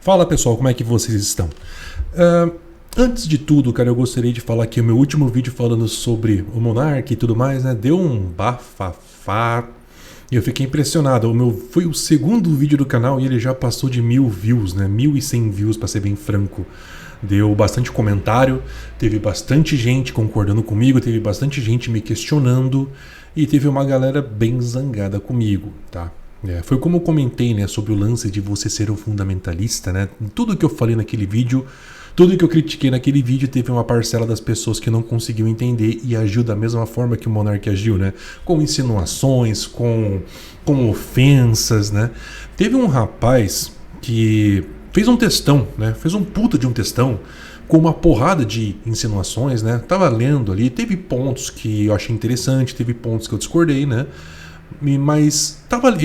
Fala pessoal, como é que vocês estão? Antes de tudo, cara, eu gostaria de falar que o meu último vídeo falando sobre o Monark e tudo mais, né, deu um bafafá e eu fiquei impressionado. Foi o segundo vídeo do canal e ele já passou de 1000 views, né, 1100 views pra ser bem franco. Deu bastante comentário, teve bastante gente concordando comigo, teve bastante gente me questionando e teve uma galera bem zangada comigo, tá? Foi como eu comentei, né, sobre o lance de você ser um fundamentalista, né? Tudo que eu falei naquele vídeo, tudo que eu critiquei naquele vídeo, teve uma parcela das pessoas que não conseguiu entender e agiu da mesma forma que o Monark agiu, né? Com insinuações, com ofensas, né? Teve um rapaz que fez um textão, né? Fez um puta de um textão com uma porrada de insinuações, né? Tava lendo ali, teve pontos que eu achei interessante, teve pontos que eu discordei, né? Mas tava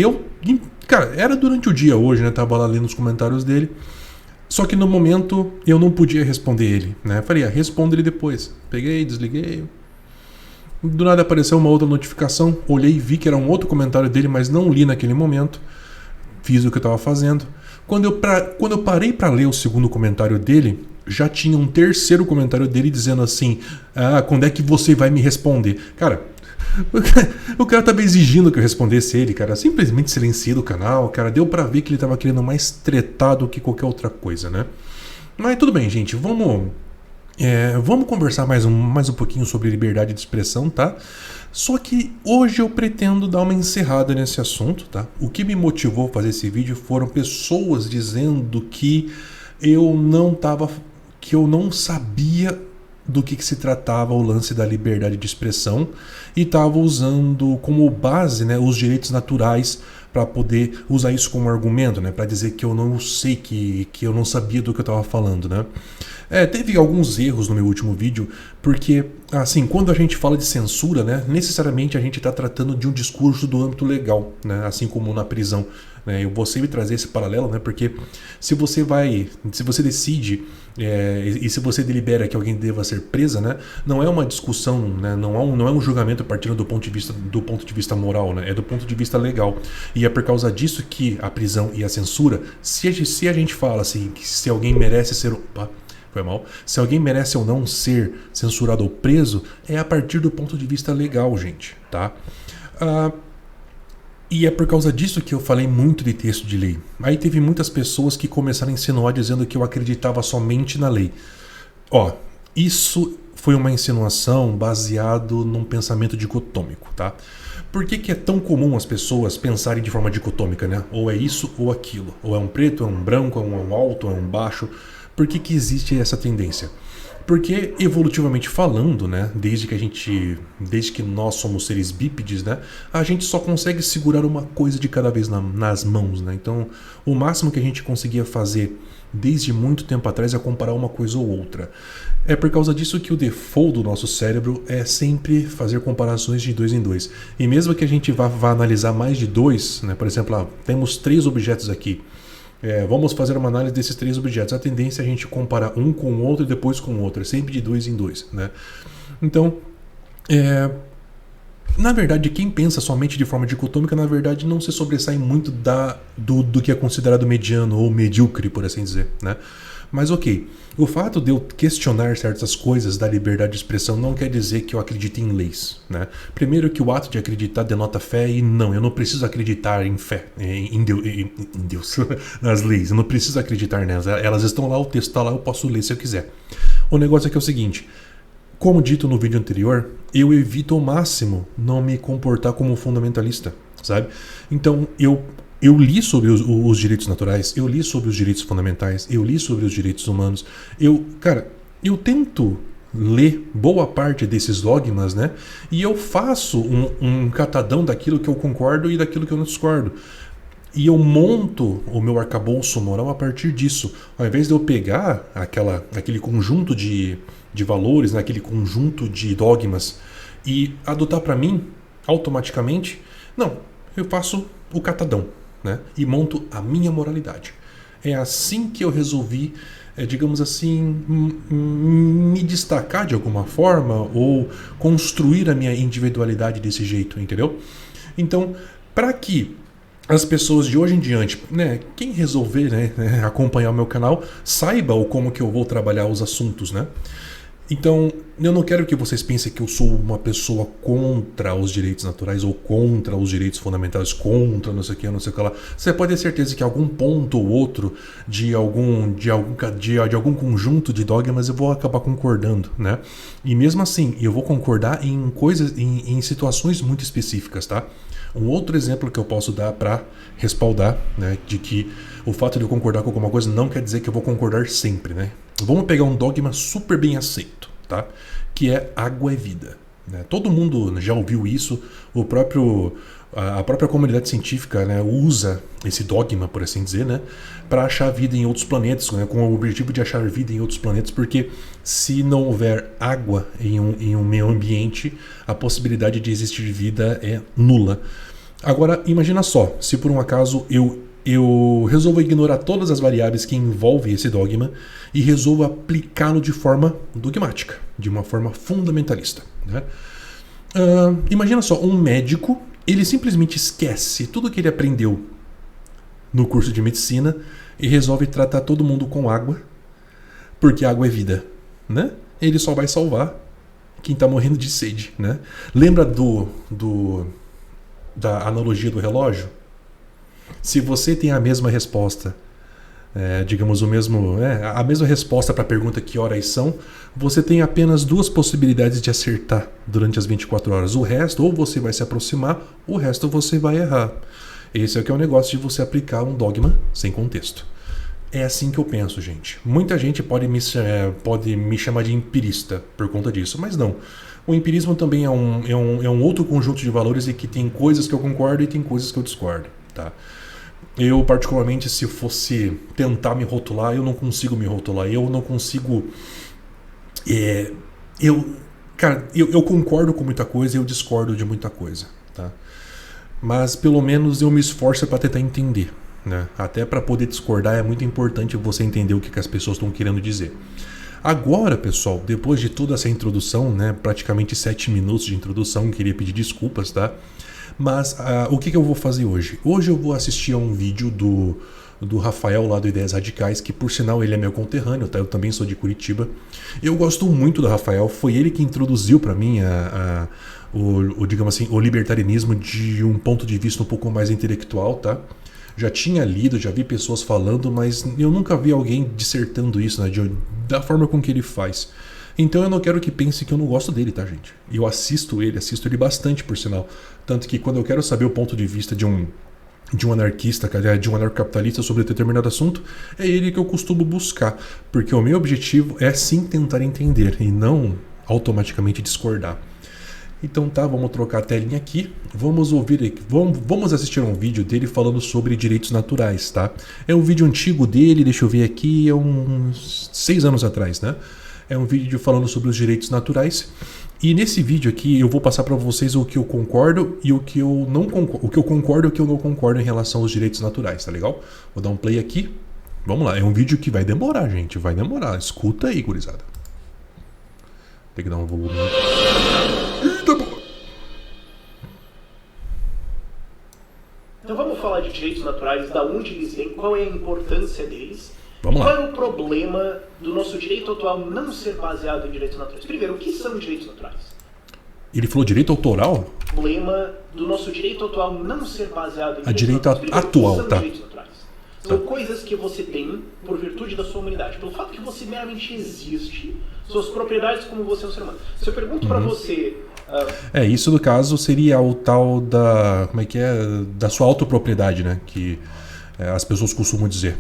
cara, era durante o dia hoje, né? Tava lá lendo os comentários dele. Só que no momento eu não podia responder ele, né? Falei, responda ele depois. Peguei, desliguei. Do nada apareceu uma outra notificação. Olhei e vi que era um outro comentário dele, mas não li naquele momento. Fiz o que eu tava fazendo. Quando eu parei para ler o segundo comentário dele, já tinha um terceiro comentário dele dizendo assim: quando é que você vai me responder? Cara, o cara tava exigindo que eu respondesse ele, cara. Simplesmente silenciei do canal, cara. Deu pra ver que ele tava querendo mais tretar do que qualquer outra coisa, né? Mas tudo bem, gente. Vamos conversar mais um pouquinho sobre liberdade de expressão, tá? Só que hoje eu pretendo dar uma encerrada nesse assunto, tá? O que me motivou a fazer esse vídeo foram pessoas dizendo que eu não sabia do que se tratava o lance da liberdade de expressão e estava usando como base, né, os direitos naturais para poder usar isso como argumento, né, para dizer que eu não sei, que eu não sabia do que eu estava falando, né. Teve alguns erros no meu último vídeo, porque assim, quando a gente fala de censura, né, necessariamente a gente está tratando de um discurso do âmbito legal, né, assim como na prisão. Eu vou sempre trazer esse paralelo, né, porque se você decide e se você delibera que alguém deva ser presa, né, não é uma discussão, né, não é um julgamento partindo do ponto de vista moral, né, é do ponto de vista legal. E é por causa disso que a prisão e a censura, se a gente fala assim, que se alguém merece ser... Se alguém merece ou não ser censurado ou preso, é a partir do ponto de vista legal, gente, tá? E é por causa disso que eu falei muito de texto de lei. Aí teve muitas pessoas que começaram a insinuar dizendo que eu acreditava somente na lei. Isso foi uma insinuação baseado num pensamento dicotômico, tá? Por que é tão comum as pessoas pensarem de forma dicotômica, né? Ou é isso ou aquilo. Ou é um preto, ou é um branco, ou é um alto, ou é um baixo. Por que existe essa tendência? Porque, evolutivamente falando, né, desde que nós somos seres bípedes, né, a gente só consegue segurar uma coisa de cada vez nas mãos, né? Então, o máximo que a gente conseguia fazer desde muito tempo atrás é comparar uma coisa ou outra. É por causa disso que o default do nosso cérebro é sempre fazer comparações de 2 em 2. E mesmo que a gente vá analisar mais de 2, né, por exemplo, temos 3 objetos aqui. Vamos fazer uma análise desses 3 objetos. A tendência é a gente comparar um com o outro e depois com o outro, sempre de 2 em 2, né? Então, na verdade, quem pensa somente de forma dicotômica, na verdade, não se sobressai muito do que é considerado mediano ou medíocre, por assim dizer, né? Mas ok, o fato de eu questionar certas coisas da liberdade de expressão não quer dizer que eu acredite em leis, né? Primeiro que o ato de acreditar denota fé e eu não preciso acreditar em fé, em Deus, nas leis, eu não preciso acreditar nelas, elas estão lá, o texto está lá, eu posso ler se eu quiser. O negócio é que é o seguinte, como dito no vídeo anterior, eu evito ao máximo não me comportar como um fundamentalista, sabe? Então eu li sobre os direitos naturais, eu li sobre os direitos fundamentais, eu li sobre os direitos humanos. Eu tento ler boa parte desses dogmas, né? E eu faço um catadão daquilo que eu concordo e daquilo que eu não discordo. E eu monto o meu arcabouço moral a partir disso. Ao invés de eu pegar aquele conjunto de valores, né? Aquele conjunto de dogmas e adotar para mim automaticamente, não, eu faço o catadão, né? E monto a minha moralidade. É assim que eu resolvi, digamos assim, me destacar de alguma forma ou construir a minha individualidade desse jeito, entendeu? Então, para que as pessoas de hoje em diante, né, quem resolver, né, acompanhar o meu canal, saiba o como que eu vou trabalhar os assuntos, né? Então, eu não quero que vocês pensem que eu sou uma pessoa contra os direitos naturais ou contra os direitos fundamentais, contra não sei o que, não sei o que lá. Você pode ter certeza que algum ponto ou outro de algum conjunto de dogmas eu vou acabar concordando, né? E mesmo assim, eu vou concordar em coisas, em situações muito específicas, tá? Um outro exemplo que eu posso dar para respaldar, né, de que o fato de eu concordar com alguma coisa não quer dizer que eu vou concordar sempre, né? Vamos pegar um dogma super bem aceito, tá? Que é água é vida, né? Todo mundo já ouviu isso, a própria comunidade científica, né, usa esse dogma, por assim dizer, né, para achar vida em outros planetas, né, com o objetivo de achar vida em outros planetas, porque se não houver água em um meio ambiente, a possibilidade de existir vida é nula. Agora, imagina só, se por um acaso eu resolvo ignorar todas as variáveis que envolvem esse dogma e resolvo aplicá-lo de forma dogmática, de uma forma fundamentalista, né? Imagina só, um médico, ele simplesmente esquece tudo que ele aprendeu no curso de medicina e resolve tratar todo mundo com água, porque água é vida, né? Ele só vai salvar quem está morrendo de sede, né? Lembra da analogia do relógio? Se você tem a mesma resposta, a mesma resposta para a pergunta que horas são, você tem apenas duas possibilidades de acertar durante as 24 horas. O resto, ou você vai se aproximar, o resto você vai errar. Esse é o que é o negócio de você aplicar um dogma sem contexto. É assim que eu penso, gente. Muita gente pode me chamar de empirista por conta disso, mas não. O empirismo também é um outro conjunto de valores e que tem coisas que eu concordo e tem coisas que eu discordo, tá? Eu, particularmente, se fosse tentar me rotular, eu não consigo me rotular. Eu não consigo... eu concordo com muita coisa e eu discordo de muita coisa, tá? Mas, pelo menos, eu me esforço para tentar entender, né? Até para poder discordar é muito importante você entender o que as pessoas estão querendo dizer. Agora, pessoal, depois de toda essa introdução, né, praticamente 7 minutos de introdução, queria pedir desculpas, tá? Mas o que eu vou fazer hoje? Hoje eu vou assistir a um vídeo do Rafael lá do Ideias Radicais, que por sinal ele é meu conterrâneo, tá? Eu também sou de Curitiba. Eu gosto muito do Rafael, foi ele que introduziu para mim digamos assim, o libertarianismo de um ponto de vista um pouco mais intelectual, tá? Já tinha lido, já vi pessoas falando, mas eu nunca vi alguém dissertando isso, né, da forma com que ele faz. Então eu não quero que pense que eu não gosto dele, tá, gente? Eu assisto ele bastante, por sinal. Tanto que quando eu quero saber o ponto de vista de um anarquista, de um anarcocapitalista sobre determinado assunto, é ele que eu costumo buscar. Porque o meu objetivo é sim tentar entender e não automaticamente discordar. Então tá, vamos trocar a telinha aqui. Vamos assistir a um vídeo dele falando sobre direitos naturais, tá? É um vídeo antigo dele, deixa eu ver aqui, é uns 6 anos atrás, né? É um vídeo falando sobre os direitos naturais. E nesse vídeo aqui eu vou passar para vocês o que eu concordo e o que eu não concordo, o que eu concordo e o que eu não concordo em relação aos direitos naturais, tá legal? Vou dar um play aqui. Vamos lá, é um vídeo que vai demorar, gente, vai demorar. Escuta aí, gurizada. Tem que dar um volume. Eita, boa. Então vamos falar de direitos naturais, da onde eles vêm, qual é a importância deles. Vamos lá. Qual é o problema do nosso direito atual não ser baseado em direitos naturais? Primeiro, o que são direitos naturais? Ele falou direito autoral? O problema do nosso direito atual não ser baseado em direito naturais. Primeiro, atual, o que são tá? direitos naturais? São coisas que você tem por virtude da sua humanidade. Pelo fato que você meramente existe, suas propriedades como você é um ser humano. Se eu pergunto pra você... isso no caso seria o tal da... Como é que é? Da sua autopropriedade, né? Que as pessoas costumam dizer.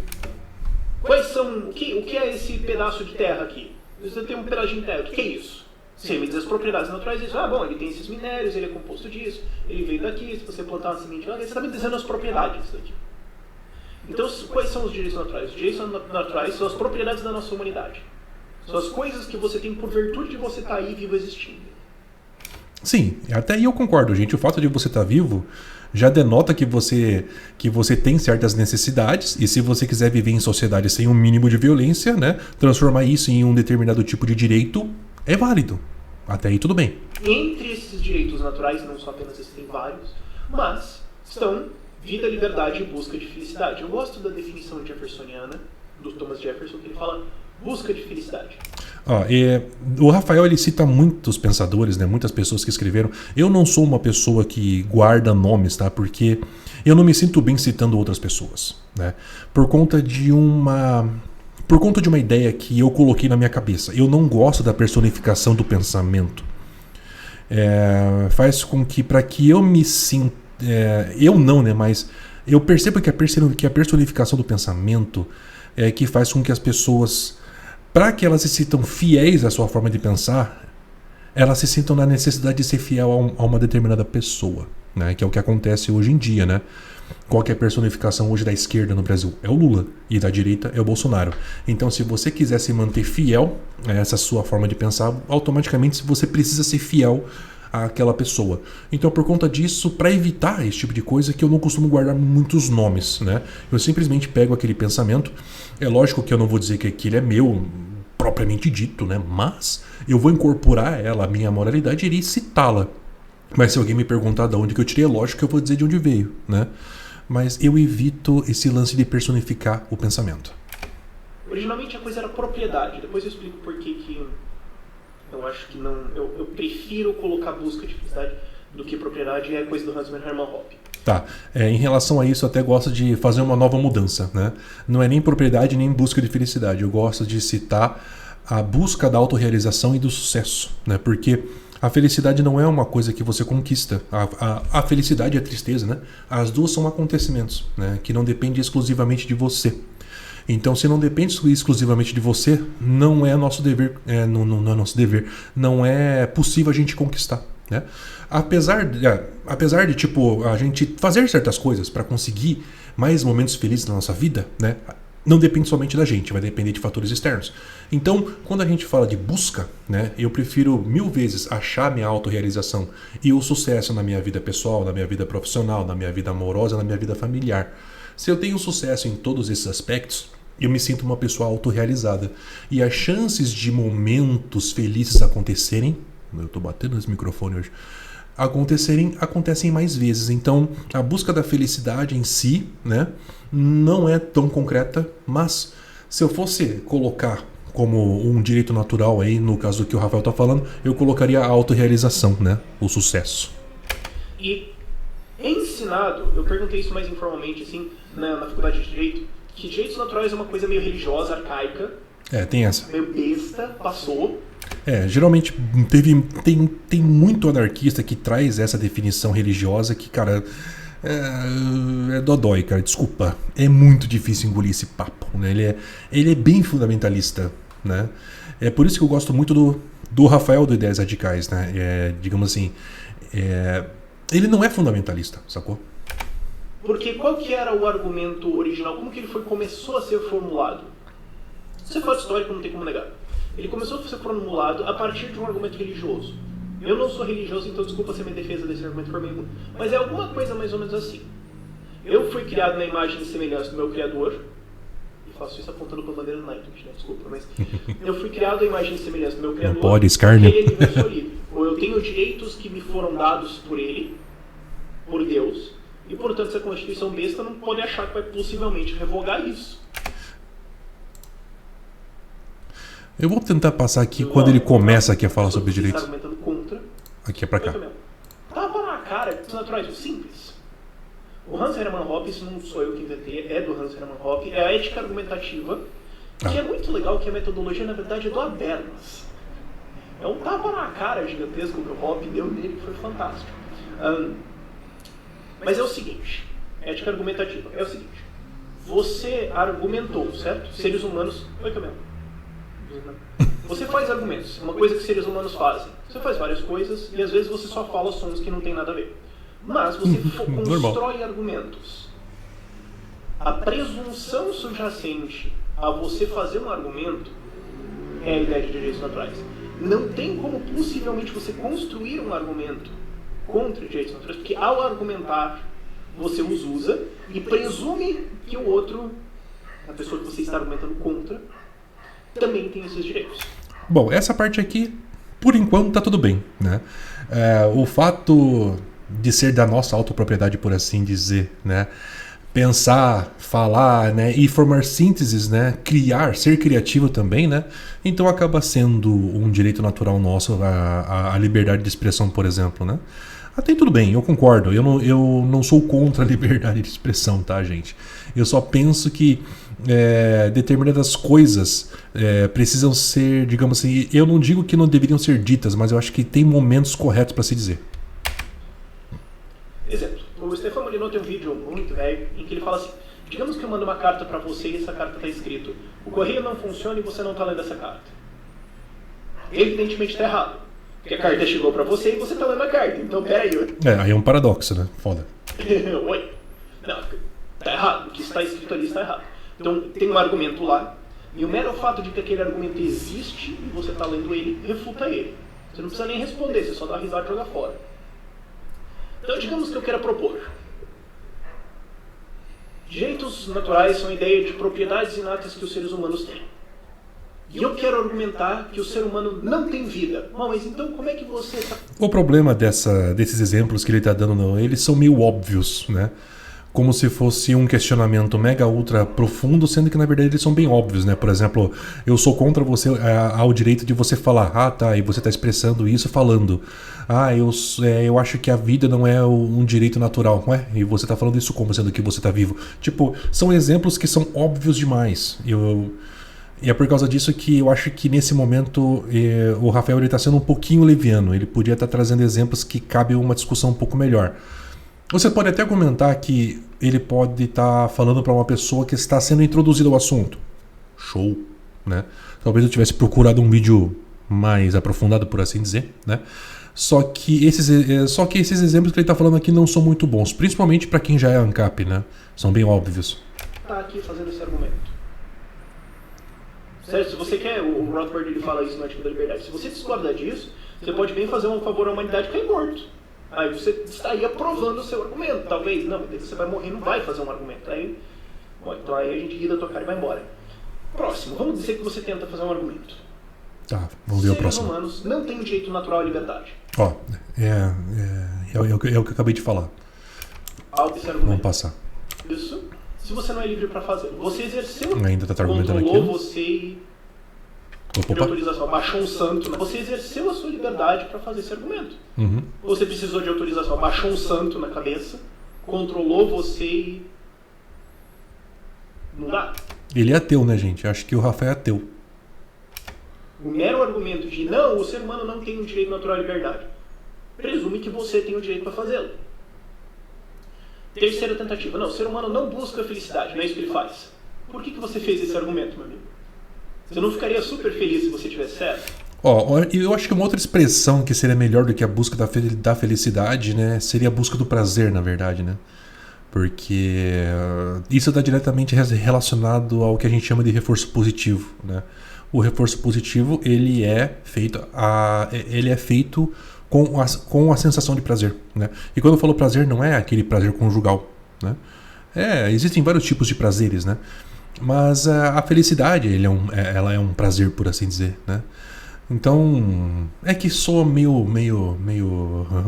Quais são... O que é esse pedaço de terra aqui? Você tem um pedacinho de terra. O que é isso? Você me diz as propriedades naturais disso. Bom, ele tem esses minérios, ele é composto disso, ele veio daqui, se você plantar uma semente lá, você está me dizendo as propriedades daqui. Então, quais são os direitos naturais? Os direitos naturais são as propriedades da nossa humanidade. São as coisas que você tem por virtude de você estar aí vivo existindo. Sim, até aí eu concordo, gente. O fato de você estar vivo já denota que você tem certas necessidades, e se você quiser viver em sociedade sem um mínimo de violência, né, transformar isso em um determinado tipo de direito é válido. Até aí tudo bem. Entre esses direitos naturais, não só apenas esses, tem vários, mas estão vida, liberdade e busca de felicidade. Eu gosto da definição jeffersoniana, do Thomas Jefferson, que ele fala busca de felicidade. O Rafael ele cita muitos pensadores, né, muitas pessoas que escreveram. Eu não sou uma pessoa que guarda nomes, tá? Porque eu não me sinto bem citando outras pessoas, né? Por conta de uma ideia que eu coloquei na minha cabeça. Eu não gosto da personificação do pensamento. Faz com que, para que eu me sinta... eu não, né? Mas eu percebo que a personificação do pensamento é que faz com que as pessoas, para que elas se sintam fiéis à sua forma de pensar, elas se sintam na necessidade de ser fiel a uma determinada pessoa, né? Que é o que acontece hoje em dia, né? Qual que é a personificação hoje da esquerda no Brasil? É o Lula. E da direita é o Bolsonaro. Então, se você quiser se manter fiel a essa sua forma de pensar, automaticamente você precisa ser fiel àquela pessoa. Então, por conta disso, para evitar esse tipo de coisa, que eu não costumo guardar muitos nomes, né? Eu simplesmente pego aquele pensamento. É lógico que eu não vou dizer que aquele é meu, propriamente dito, né? Mas eu vou incorporar ela, a minha moralidade, e irei citá-la. Mas se alguém me perguntar de onde que eu tirei, é lógico que eu vou dizer de onde veio, né? Mas eu evito esse lance de personificar o pensamento. Originalmente a coisa era propriedade. Depois eu explico por que eu acho que não... Eu prefiro colocar busca de felicidade do que propriedade, e é coisa do Hans Hermann Hoppe. Tá. Em relação a isso, eu até gosto de fazer uma nova mudança, né? Não é nem propriedade nem busca de felicidade. Eu gosto de citar a busca da autorrealização e do sucesso, né? Porque a felicidade não é uma coisa que você conquista. A felicidade e a tristeza, né? As duas são acontecimentos, né? Que não dependem exclusivamente de você. Então, se não depende exclusivamente de você, não é nosso dever, não é nosso dever, não é possível a gente conquistar, né? Apesar de tipo, a gente fazer certas coisas para conseguir mais momentos felizes na nossa vida, né? Não depende somente da gente, vai depender de fatores externos. Então, quando a gente fala de busca, né, eu prefiro 1000 vezes achar minha autorrealização e o sucesso na minha vida pessoal, na minha vida profissional, na minha vida amorosa, na minha vida familiar. Se eu tenho sucesso em todos esses aspectos, eu me sinto uma pessoa autorrealizada. E as chances de momentos felizes acontecerem, eu estou batendo nesse microfone hoje, acontecem mais vezes. Então, a busca da felicidade em si, né, não é tão concreta, mas se eu fosse colocar como um direito natural aí, no caso do que o Rafael está falando, eu colocaria a autorrealização, né, o sucesso. E ensinado, eu perguntei isso mais informalmente, assim, na faculdade de Direito, que direitos naturais é uma coisa meio religiosa, arcaica. Tem essa. Meio besta, passou. Geralmente tem muito anarquista que traz essa definição religiosa que, cara, é dodói, cara, desculpa. É muito difícil engolir esse papo, né? Ele é bem fundamentalista, né? É por isso que eu gosto muito do Rafael do Ideias Radicais, né? Digamos assim, ele não é fundamentalista, sacou? Porque qual que era o argumento original? Como que ele começou a ser formulado? Se for histórico, não tem como negar. Ele começou a ser formulado a partir de um argumento religioso. Eu não sou religioso, então desculpa se a minha defesa desse argumento for meio... Mas é alguma coisa mais ou menos assim. Eu fui criado na imagem e semelhança do meu Criador. E faço isso apontando com a bandeira do Nightwish, né? Desculpa, mas... Eu fui criado à imagem e semelhança do meu Criador. Não pode, escárnio. Ele me escolhido. Ou eu tenho direitos que me foram dados por ele, por Deus. E, portanto, essa Constituição besta não pode achar que vai possivelmente revogar isso. Eu vou tentar passar aqui quando ele começa aqui a falar sobre direitos. Argumentando contra. Aqui é pra cá. Tava na cara, direitos naturais, simples. O Hans Hermann Hoppe, isso não sou eu que inventei, é do Hans Hermann Hoppe, é a ética argumentativa, que é muito legal, que a metodologia, na verdade, é do Habermas. É um tapa na cara gigantesco que o Hoppe deu nele, que foi fantástico. Mas é o seguinte, ética argumentativa, é o seguinte, você argumentou, certo? Seres humanos... Oi, Camilo. Você faz argumentos, uma coisa que seres humanos fazem. Você faz várias coisas e às vezes você só fala sons que não tem nada a ver. Mas você constrói argumentos. A presunção subjacente a você fazer um argumento é a ideia de direitos naturais. Não tem como possivelmente você construir um argumento contra direitos naturais, porque ao argumentar você os usa e presume que o outro, a pessoa que você está argumentando contra, também tem esses direitos. Bom, essa parte aqui, por enquanto, tá tudo bem, né? O fato de ser da nossa autopropriedade, por assim dizer, né? Pensar, falar, né? E formar sínteses, né? Criar, ser criativo também, né? Então acaba sendo um direito natural nosso a liberdade de expressão, por exemplo, né? Até tudo bem, eu concordo. Eu não sou contra a liberdade de expressão, tá, gente? Eu só penso que determinadas coisas precisam ser, digamos assim, eu não digo que não deveriam ser ditas, mas eu acho que tem momentos corretos para se dizer. Exemplo, o Stefano Molyneux tem um vídeo muito velho em que ele fala assim: digamos que eu mando uma carta para você e essa carta está escrito: o correio não funciona e você não está lendo essa carta. Evidentemente está errado, porque a carta chegou para você e você está lendo a carta. Então, peraí. Aí é um paradoxo, né? Foda. Oi. Não, está errado. O que está escrito ali está errado. Então, tem um argumento lá, e o mero fato de que aquele argumento existe e você está lendo ele, refuta ele. Você não precisa nem responder, você só dá risada e joga fora. Então, digamos que eu queira propor. Direitos naturais são a ideia de propriedades inatas que os seres humanos têm. E eu quero argumentar que o ser humano não tem vida. Bom, mas então como é que você... O problema desses exemplos que ele está dando, eles são meio óbvios, né? Como se fosse um questionamento mega ultra profundo, sendo que na verdade eles são bem óbvios, né? Por exemplo, eu sou contra você ao direito de você falar, e você está expressando isso falando, eu acho que a vida não é um direito natural, ué? E você está falando isso como, sendo que você está vivo? Tipo, são exemplos que são óbvios demais. E é por causa disso que eu acho que nesse momento o Rafael está sendo um pouquinho leviano. Ele podia estar trazendo exemplos que cabem uma discussão um pouco melhor. Você pode até comentar que ele pode estar falando para uma pessoa que está sendo introduzida ao assunto. Show, né? Talvez eu tivesse procurado um vídeo mais aprofundado, por assim dizer, né? Só que esses exemplos que ele está falando aqui não são muito bons, principalmente para quem já é ANCAP, né? São bem óbvios. Está aqui fazendo esse argumento. Certo? Se você quer, o Rothbard ele fala isso no artigo da Liberdade, se você discorda disso, você pode bem fazer um favor à humanidade e cair morto. Aí você estaria provando o seu argumento. Talvez, não, você vai morrer e não vai fazer um argumento. Então aí a gente ri da tua cara e vai embora. Próximo, vamos dizer que você tenta fazer um argumento. Tá, vamos ver o próximo. Seres humanos não têm direito natural à liberdade. É o que eu acabei de falar. Esse argumento. Vamos passar. Isso, se você não é livre para fazer. Você exerceu, ainda tá argumentando controlou aqui. você e de autorização, baixou um santo. Você exerceu a sua liberdade para fazer esse argumento. Uhum. Você precisou de autorização, baixou um santo na cabeça, controlou você e... Não dá. Ele é ateu, né, gente? Acho que o Rafael é ateu. O mero argumento de não, o ser humano não tem o direito natural à liberdade, presume que você tem o direito para fazê-lo. Terceira tentativa. Não, o ser humano não busca a felicidade, não é isso que ele faz. Por que você fez esse argumento, meu amigo? Você não ficaria super feliz se você tivesse certo? Eu acho que uma outra expressão que seria melhor do que a busca da felicidade, né, seria a busca do prazer, na verdade, né? Porque isso está diretamente relacionado ao que a gente chama de reforço positivo, né? O reforço positivo, ele é feito com a sensação de prazer, né? E quando eu falo prazer, não é aquele prazer conjugal, né? Existem vários tipos de prazeres, né? Mas a felicidade, ela é um prazer, por assim dizer, né? Então, é que soa meio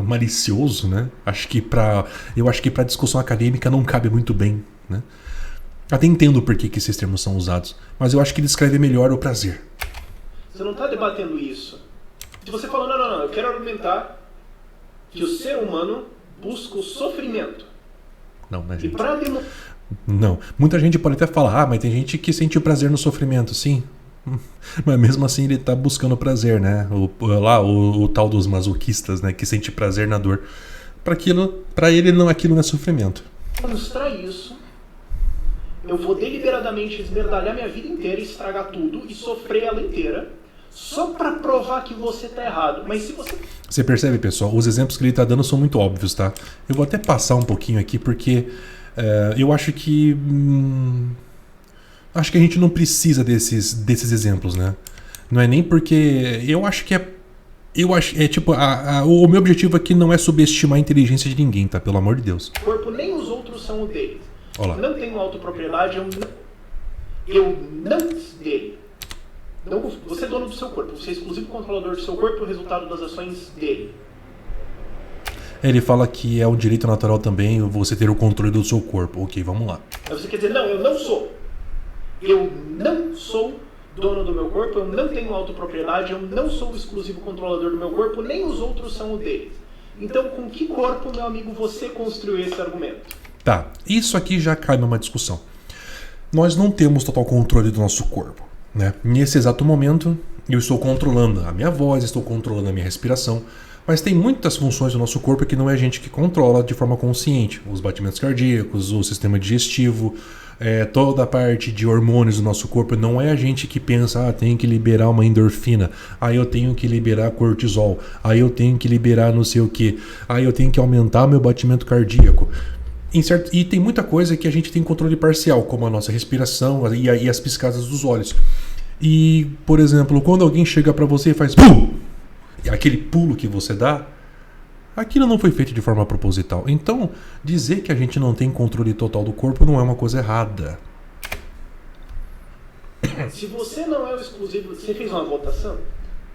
malicioso, né? Eu acho que para discussão acadêmica não cabe muito bem, né? Até entendo por que esses termos são usados, mas eu acho que descreve melhor o prazer. Você não está debatendo isso. Se você fala, não, eu quero argumentar que o ser humano busca o sofrimento. Não, mas gente... Não, muita gente pode até falar, mas tem gente que sente o prazer no sofrimento, sim. Mas mesmo assim ele está buscando prazer, né? O tal dos masoquistas, né? Que sente prazer na dor. Para ele aquilo não é sofrimento. Para mostrar isso, eu vou deliberadamente esmerdalhar minha vida inteira, estragar tudo e sofrer ela inteira, só para provar que você está errado. Mas se você... Você percebe, pessoal? Os exemplos que ele está dando são muito óbvios, tá? Eu vou até passar um pouquinho aqui, porque eu acho que... Acho que a gente não precisa desses exemplos, né? Não é nem porque... Eu acho que o meu objetivo aqui não é subestimar a inteligência de ninguém, tá? Pelo amor de Deus. O corpo nem os outros são o dele. Olá. Não tenho autopropriedade, eu não dele. Não, você é dono do seu corpo, você é exclusivo controlador do seu corpo e o resultado das ações dele. Ele fala que é um direito natural também você ter o controle do seu corpo. Ok, vamos lá. Aí você quer dizer, não, eu não sou. Eu não sou dono do meu corpo, eu não tenho autopropriedade, eu não sou o exclusivo controlador do meu corpo, nem os outros são o deles. Então, com que corpo, meu amigo, você construiu esse argumento? Tá, isso aqui já cai numa discussão. Nós não temos total controle do nosso corpo, né? Nesse exato momento, eu estou controlando a minha voz, estou controlando a minha respiração, mas tem muitas funções do nosso corpo que não é a gente que controla de forma consciente. Os batimentos cardíacos, o sistema digestivo, toda a parte de hormônios do nosso corpo, não é a gente que pensa, tem que liberar uma endorfina, aí eu tenho que liberar cortisol, aí eu tenho que liberar não sei o que, aí eu tenho que aumentar meu batimento cardíaco. E tem muita coisa que a gente tem controle parcial, como a nossa respiração e as piscadas dos olhos. E, por exemplo, quando alguém chega pra você e faz pum, aquele pulo que você dá, aquilo não foi feito de forma proposital. Então, dizer que a gente não tem controle total do corpo não é uma coisa errada. Se você não é o exclusivo, você fez uma votação?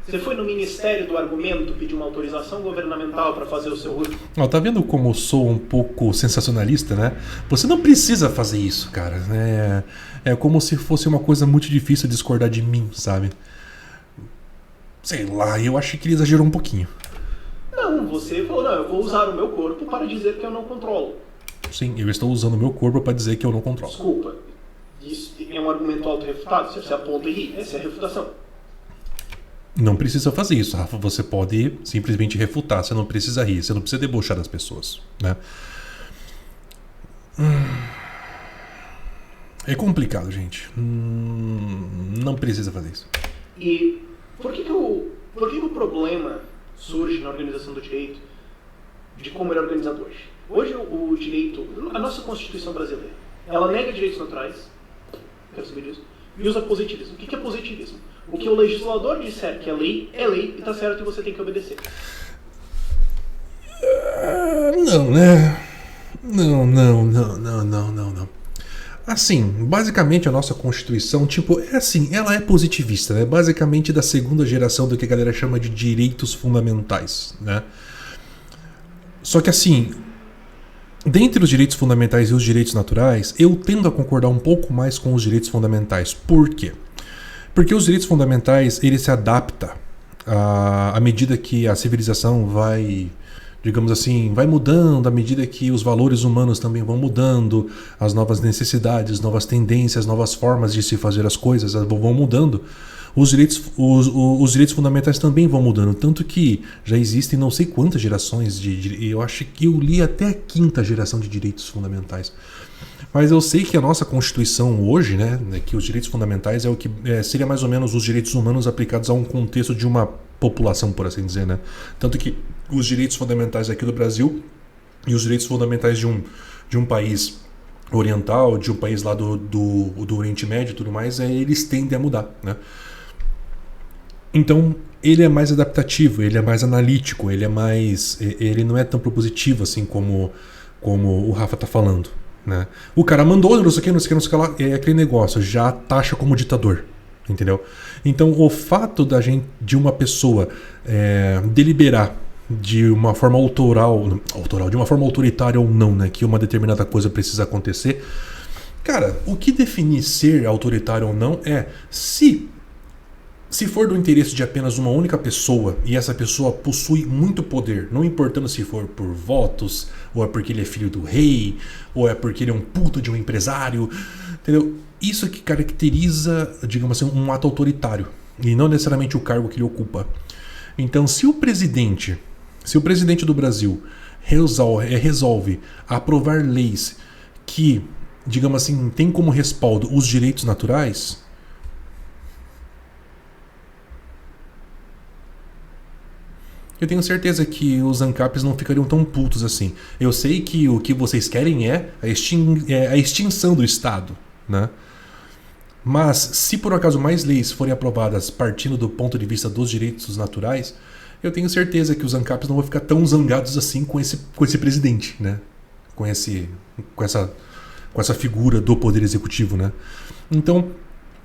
Você foi no Ministério do Argumento pedir uma autorização governamental para fazer o seu uso? Tá vendo como eu sou um pouco sensacionalista, né? Você não precisa fazer isso, cara. É como se fosse uma coisa muito difícil discordar de mim, sabe? Sei lá, eu acho que ele exagerou um pouquinho. Não, você falou, não, eu vou usar o meu corpo para dizer que eu não controlo. Sim, eu estou usando o meu corpo para dizer que eu não controlo. Desculpa, isso é um argumento autorrefutado, você aponta e ri, essa é a refutação. Não precisa fazer isso, Rafa. Você pode simplesmente refutar. Você não precisa rir. Você não precisa debochar das pessoas, né? É complicado, gente. Não precisa fazer isso. E por que o problema surge na organização do direito de como ele é organizado hoje? Hoje o direito, a nossa Constituição brasileira, ela nega direitos naturais, quero saber disso, e usa positivismo. O que é positivismo? O que o legislador disser que é lei e está certo e você tem que obedecer. Não, né? Não. Assim, basicamente a nossa Constituição, ela é positivista, né? Basicamente da segunda geração do que a galera chama de direitos fundamentais, né? Só que assim, dentre os direitos fundamentais e os direitos naturais, eu tendo a concordar um pouco mais com os direitos fundamentais. Por quê? Porque os direitos fundamentais, ele se adapta à medida que a civilização vai, digamos assim, vai mudando, à medida que os valores humanos também vão mudando, as novas necessidades, novas tendências, novas formas de se fazer as coisas vão mudando. Os direitos fundamentais também vão mudando, tanto que já existem não sei quantas gerações eu acho que eu li até a 5ª geração de direitos fundamentais. Mas eu sei que a nossa Constituição hoje, né, que os direitos fundamentais é o que seria mais ou menos os direitos humanos aplicados a um contexto de uma população, por assim dizer, né? Tanto que os direitos fundamentais aqui do Brasil e os direitos fundamentais de um país oriental, de um país lá do Oriente Médio e tudo mais, eles tendem a mudar, né? Então, ele é mais adaptativo, ele é mais analítico, ele não é tão propositivo assim como o Rafa tá falando, né? O cara mandou, não sei o que lá, é aquele negócio, já taxa como ditador, entendeu? Então, o fato de uma pessoa deliberar de uma forma de uma forma autoritária ou não, né, que uma determinada coisa precisa acontecer, cara, o que definir ser autoritário ou não é se for do interesse de apenas uma única pessoa e essa pessoa possui muito poder, não importando se for por votos, ou é porque ele é filho do rei, ou é porque ele é um puto de um empresário, entendeu? Isso que caracteriza, digamos assim, um ato autoritário e não necessariamente o cargo que ele ocupa. Então, se o presidente do Brasil resolve aprovar leis que, digamos assim, tem como respaldo os direitos naturais, eu tenho certeza que os ANCAPs não ficariam tão putos assim. Eu sei que o que vocês querem é a extinção do Estado, né? Mas, se por acaso mais leis forem aprovadas partindo do ponto de vista dos direitos naturais, eu tenho certeza que os ANCAPs não vão ficar tão zangados assim com esse presidente, né? Com essa figura do poder executivo, né? Então,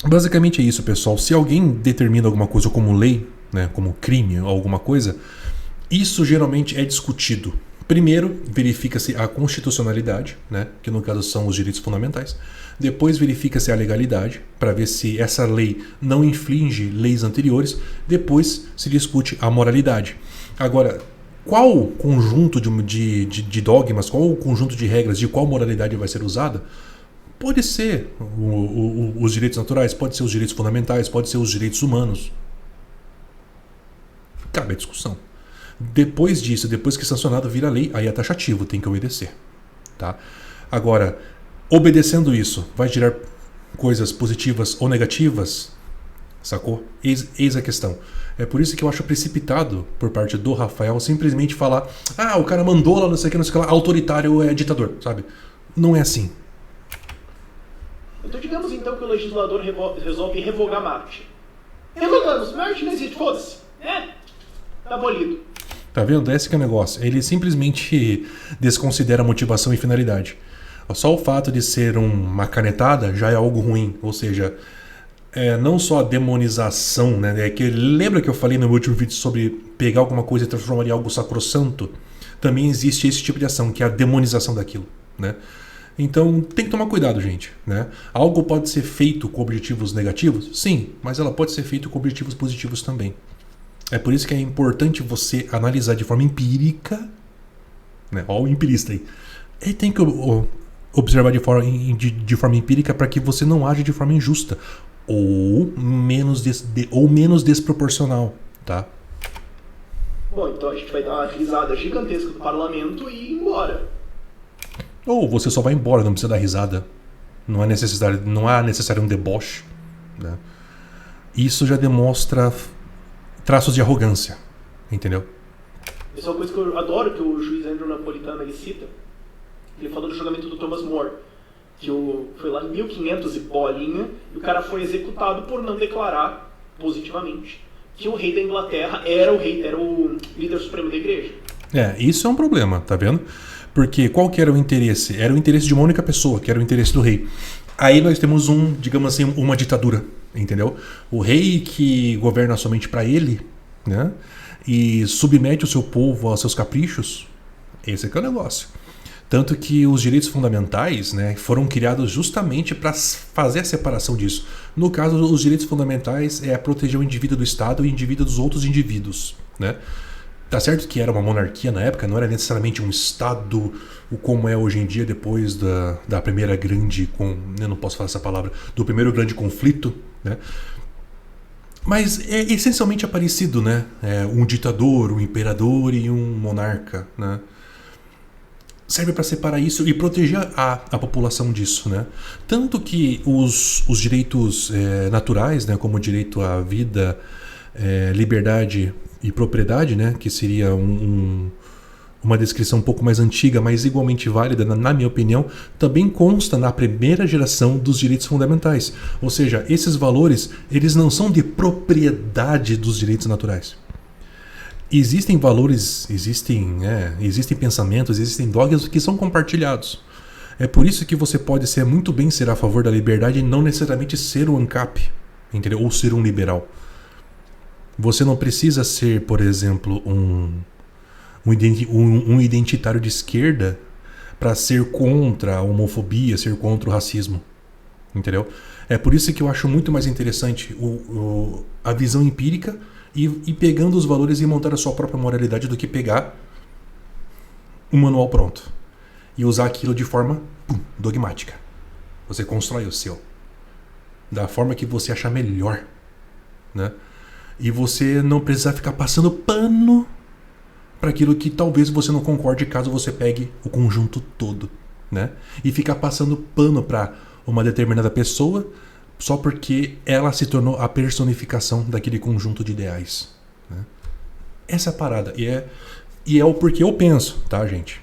basicamente é isso, pessoal. Se alguém determina alguma coisa como lei, né, como crime ou alguma coisa, isso geralmente é discutido. Primeiro, verifica-se a constitucionalidade, né, que no caso são os direitos fundamentais. Depois verifica-se a legalidade, para ver se essa lei não infringe leis anteriores. Depois se discute a moralidade. Agora, qual conjunto de dogmas, qual conjunto de regras, de qual moralidade vai ser usada? Pode ser os direitos naturais, pode ser os direitos fundamentais, pode ser os direitos humanos. Cabe a discussão. Depois disso, depois que sancionado vira lei, aí é taxativo, tem que obedecer. Tá? Agora, obedecendo isso, vai gerar coisas positivas ou negativas? Sacou? Eis a questão. É por isso que eu acho precipitado por parte do Rafael simplesmente falar: ah, o cara mandou lá, não sei o que, não sei o que lá, autoritário é ditador, sabe? Não é assim. Então digamos então que o legislador resolve revogar Marte. Revogamos, Marte não existe, foda-se. Tá abolido. Tá vendo? Esse que é o negócio. Ele simplesmente desconsidera a motivação e finalidade. Só o fato de ser uma canetada já é algo ruim. Ou seja, não só a demonização, né? Lembra que eu falei no meu último vídeo sobre pegar alguma coisa e transformar em algo sacrossanto? Também existe esse tipo de ação, que é a demonização daquilo, né? Então tem que tomar cuidado, gente, né? Algo pode ser feito com objetivos negativos? Sim, mas ela pode ser feita com objetivos positivos também. É por isso que é importante você analisar de forma empírica, né? Ó, o empirista aí. E tem que observar de forma empírica para que você não age de forma injusta ou menos desproporcional, tá? Bom, então a gente vai dar uma risada gigantesca do parlamento e ir embora. Ou você só vai embora, não precisa dar risada. Não há necessário um deboche, né? Isso já demonstra traços de arrogância, entendeu? Isso é uma coisa que eu adoro que o juiz Andrew Napolitano ele cita. Ele falou do julgamento do Thomas More, que foi lá em 1500 e bolinha, e o cara foi executado por não declarar positivamente que o rei da Inglaterra era o líder supremo da igreja. Isso é um problema, tá vendo? Porque qual que era o interesse? Era o interesse de uma única pessoa, que era o interesse do rei. Aí nós temos digamos assim, uma ditadura, entendeu? O rei que governa somente para ele, né? E submete o seu povo aos seus caprichos. Esse é que é o negócio. Tanto que os direitos fundamentais, né, foram criados justamente para fazer a separação disso. No caso, os direitos fundamentais é proteger o indivíduo do Estado e o indivíduo dos outros indivíduos, né? Tá certo que era uma monarquia na época, não era necessariamente um Estado como é hoje em dia, depois da primeira grande... eu não posso falar essa palavra. Do primeiro grande conflito, né? Mas é essencialmente parecido, né? Um ditador, um imperador e um monarca, né? Serve para separar isso e proteger a população disso, né? Tanto que os direitos naturais, né, como o direito à vida, liberdade e propriedade, né, que seria uma descrição um pouco mais antiga, mas igualmente válida, na minha opinião, também consta na primeira geração dos direitos fundamentais. Ou seja, esses valores, eles não são de propriedade dos direitos naturais. Existem valores, existem pensamentos, existem dogmas que são compartilhados. É por isso que você pode muito bem ser a favor da liberdade e não necessariamente ser um ANCAP, entendeu? Ou ser um liberal. Você não precisa ser, por exemplo, um identitário de esquerda para ser contra a homofobia, ser contra o racismo, entendeu? É por isso que eu acho muito mais interessante a visão empírica e pegando os valores e montar a sua própria moralidade do que pegar um manual pronto e usar aquilo de forma dogmática. Você constrói o seu da forma que você achar melhor, né? E você não precisa ficar passando pano para aquilo que talvez você não concorde caso você pegue o conjunto todo, né? E ficar passando pano para uma determinada pessoa só porque ela se tornou a personificação daquele conjunto de ideais, né? Essa é a parada. E é o porquê eu penso, tá, gente?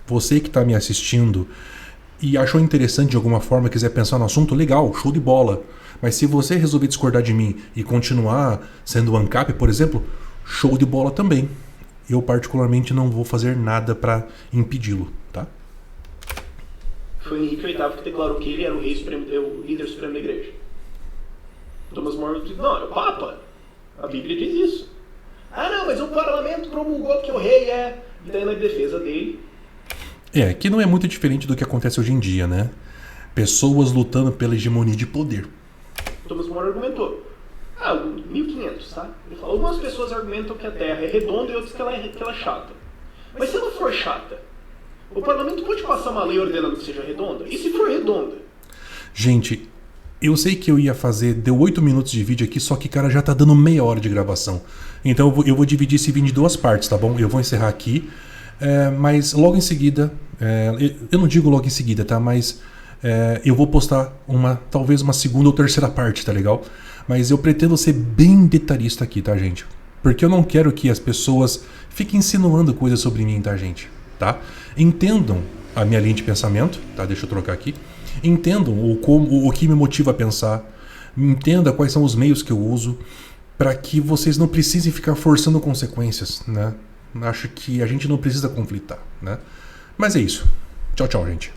Você que está me assistindo e achou interessante de alguma forma, quiser pensar no assunto, legal, show de bola. Mas se você resolver discordar de mim e continuar sendo ANCAP, por exemplo, show de bola também. Eu particularmente não vou fazer nada para impedi-lo, tá? Foi o Henrique VIII que declarou que ele era o líder supremo da igreja. Thomas More disse, não, é o Papa. A Bíblia diz isso. Ah, não, mas o parlamento promulgou que o rei é E daí na defesa dele... Que não é muito diferente do que acontece hoje em dia, né? Pessoas lutando pela hegemonia de poder. Thomas More argumentou. 1500, tá? Ele falou, algumas pessoas argumentam que a Terra é redonda e outras que ela é chata. Mas se ela for chata, o parlamento pode passar uma lei ordenando que seja redonda? E se for redonda? Gente, eu sei que eu ia fazer... Deu 8 minutos de vídeo aqui, só que, cara, já tá dando meia hora de gravação. Então eu vou dividir esse vídeo em 2 partes, tá bom? Eu vou encerrar aqui, mas logo em seguida... eu não digo logo em seguida, tá? Mas eu vou postar talvez uma segunda ou terceira parte, tá legal? Mas eu pretendo ser bem detalhista aqui, tá, gente? Porque eu não quero que as pessoas fiquem insinuando coisas sobre mim, tá, gente? Tá? Entendam a minha linha de pensamento, tá? Deixa eu trocar aqui. Entendam o que me motiva a pensar. Entenda quais são os meios que eu uso para que vocês não precisem ficar forçando consequências, né? Acho que a gente não precisa conflitar, né? Mas é isso. Tchau, tchau, gente.